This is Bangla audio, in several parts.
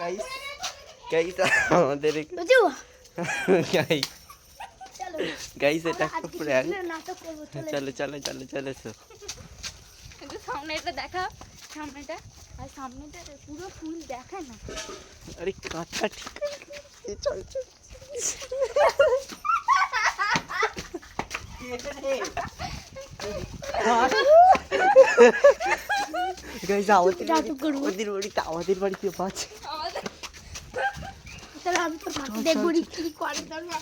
গাইস আমাদের গাইস এটা একটা প্র্যাঙ্ক। চলো চলো চলো চলো একটু সামনেটা দেখা, সামনেটা আর সামনেটা পুরো ফুল দেখা না। আরে কাঁচা ঠিক আছে চল চল গাইস আমাদের বাড়িতে বাস তাহলে আমি তো দেখবো কি করে দাঁড়া।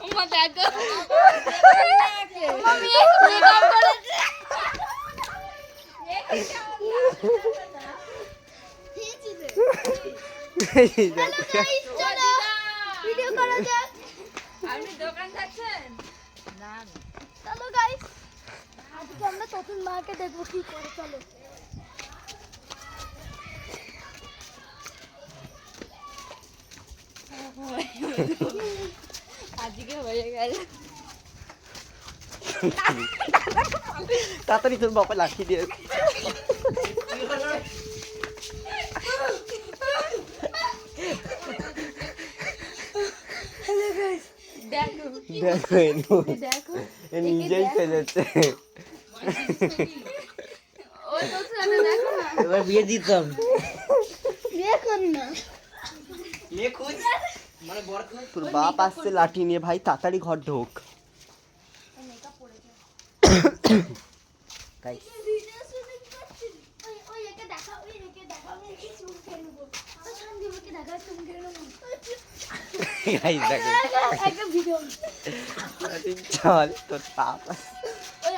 ওমা দেখো মামি মেকআপ করেছে। ভিডিও করা যাক। আপনি দোকান যাচ্ছেন? না চলো গাইস, আজকে আমরা নতুন মাকে দেখবো কি করে। চলো আজকে হয়ে গেল। তাড়াতাড়ি তোর বাবা লাঠি দিয়ে দেখো দেখো নিজেই ফেলেছে। এবার বিয়ে দিতাম। তোর বাপ আসছে লাঠি নিয়ে, ভাই তাড়াতাড়ি ঘর ঢোক। চল তোর বাপ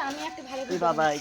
আমি একটা ভালো বাবাই